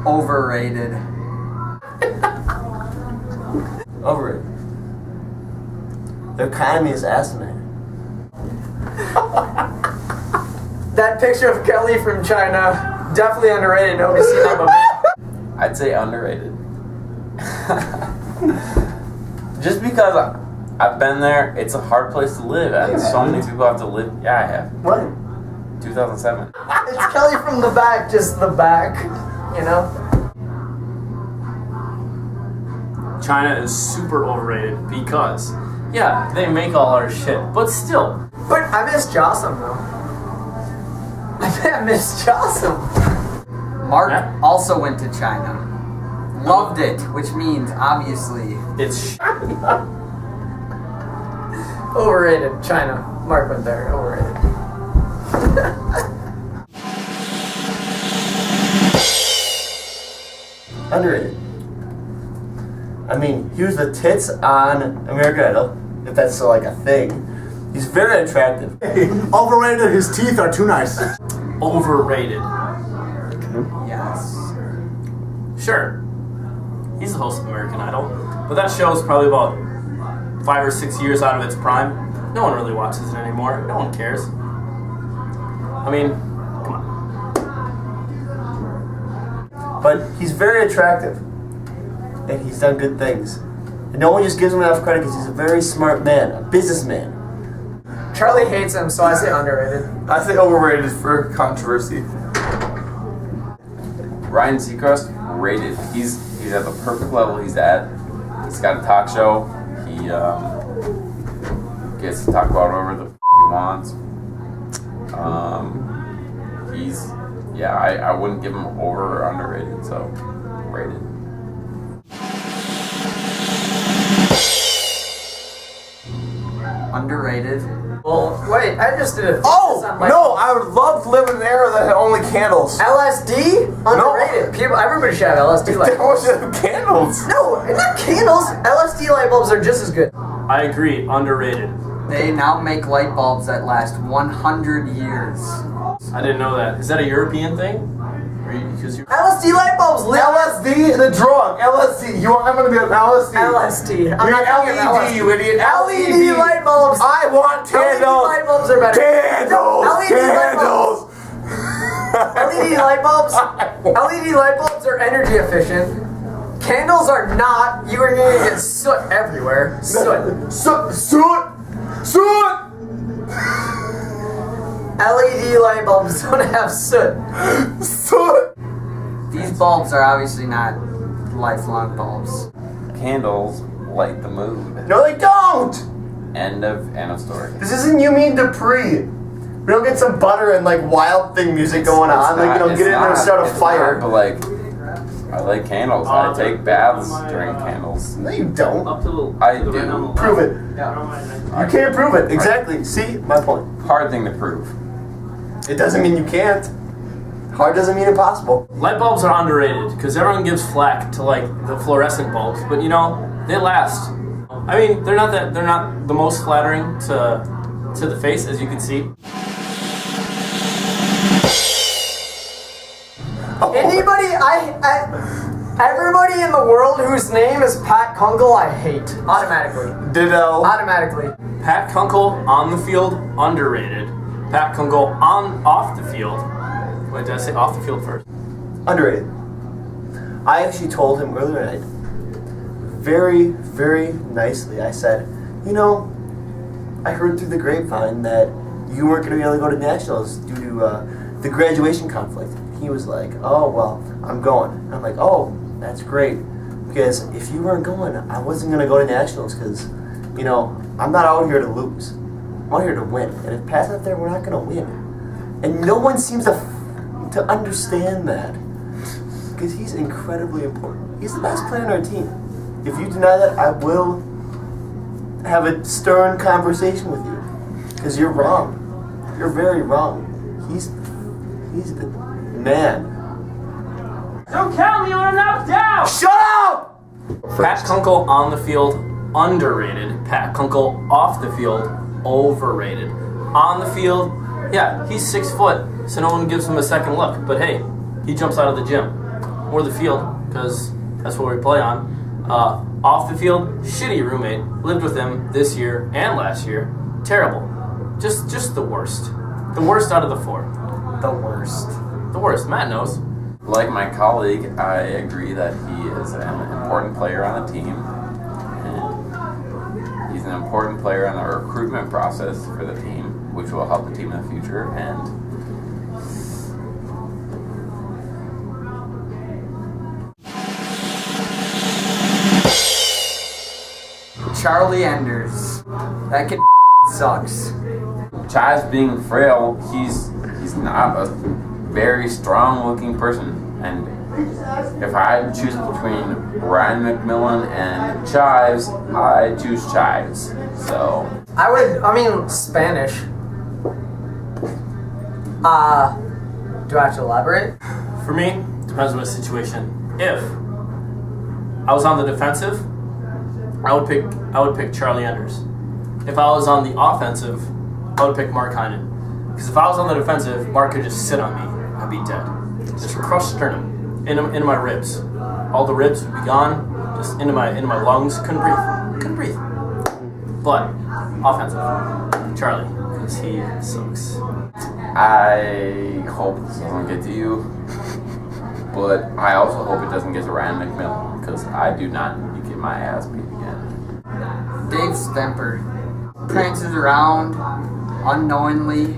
Overrated. Overrated. Their economy is asinine. That picture of Kelly from China, definitely underrated. Nobody's seen that movie. I'd say underrated. Just because I've been there, it's a hard place to live, and so many people have to live. Yeah, I have. When? 2007. It's Kelly from the back, just the back, you know? China is super overrated because, yeah, they make all our shit, but still. But I miss Jossum, though. I miss Jossum. Mark also went to China. Loved it, which means, obviously, It's Overrated. China. Mark went there. Overrated. Underrated. I mean, he was the tits on American Idol, if that's still like a thing. He's very attractive. Overrated, his teeth are too nice. overrated. yes. Sure, he's the host of American Idol, but that show's probably about 5 or 6 years out of its prime. No one really watches it anymore. No one cares. I mean, come on. But he's very attractive. And he's done good things. And no one just gives him enough credit because he's a very smart man, a businessman. Charlie hates him, so I say underrated. I say overrated for controversy. Ryan Seacrest, rated. He's at the perfect level he's at. He's got a talk show. He gets to talk about whatever the he wants. I wouldn't give him over or underrated, so rated. Underrated. Well, wait, I just did a No, I would love to live in an era that had only candles. LSD? Underrated. People, everybody should have LSD light They bulbs. should have candles. No, not candles. LSD light bulbs are just as good. I agree, underrated. They now make light bulbs that last 100 years. I didn't know that. Is that a European thing? Because you LSD light bulbs, LSD, the drug. LSD. You want? I'm gonna be an LSD. LSD. I'm You not mean talking about LED, you idiot. LED light bulbs. I want LED candles. light bulbs are better. Candles. LED light bulbs. Candles. LED light bulbs. LED light bulbs are energy efficient. Candles are not. You are going to get soot everywhere. Soot. Soot. LED light bulbs don't have soot. Soot. These bulbs are obviously not lifelong bulbs. Candles light the mood. No, they don't! End of story. This isn't You Mean Dupree. We don't get some butter and like Wild Thing music going on. Like, get in there and start a fire. But like, I like candles. I take baths during candles. No, you don't. I do. Prove it. You can't prove it. Exactly. See? My point. Hard thing to prove. It doesn't mean you can't. Hard doesn't mean impossible. light bulbs are underrated because everyone gives flack to like the fluorescent bulbs, but you know they last. I mean, they're not the most flattering to the face, as you can see. Anybody, everybody in the world whose name is Pat Kunkel, I hate. Automatically. Ditto. Automatically. Pat Kunkel on the field, underrated. Pat Kunkel off the field. Wait, did I say off the field first? Underrated. I actually told him earlier tonight, very, very nicely, I said, you know, I heard through the grapevine that you weren't going to be able to go to nationals due to the graduation conflict. He was like, oh, well, I'm going. I'm like, oh, that's great. Because if you weren't going, I wasn't going to go to nationals because, you know, I'm not out here to lose. I'm out here to win. And if Pat's not there, we're not going to win. And no one seems to understand that. Because he's incredibly important. He's the best player on our team. If you deny that, I will have a stern conversation with you. Because you're wrong. You're very wrong. He's the man. Don't count me on enough down! Shut up! Pat Kunkel on the field, underrated. Pat Kunkel off the field, overrated. On the field, yeah, he's 6 foot, so no one gives him a second look. But hey, he jumps out of the gym. or the field, because that's what we play on. Off the field, shitty roommate. Lived with him this year and last year. Terrible. Just the worst. The worst out of the four. The worst. The worst. Matt knows. Like my colleague, I agree that he is an important player on the team. And he's an important player in the recruitment process for the team, which will help the team in the future. And Charlie Enders. That kid sucks. Chaz being frail, he's not a very strong-looking person. And if I had to choose between Ryan McMillan and Chives, I choose Chives. So Spanish. Do I have to elaborate? For me, depends on the situation. If I was on the defensive, I would pick Charlie Enders. If I was on the offensive, I would pick Mark Heinen. Because if I was on the defensive, Mark could just sit on me. I'd be dead. Just crushed sternum into my ribs. All the ribs would be gone. Just into my lungs. Couldn't breathe. But offensive, Charlie, because he sucks. I hope this doesn't get to you, but I also hope it doesn't get to Ryan McMillan, because I do not need to get my ass beat again. Dave Stemper prances around unknowingly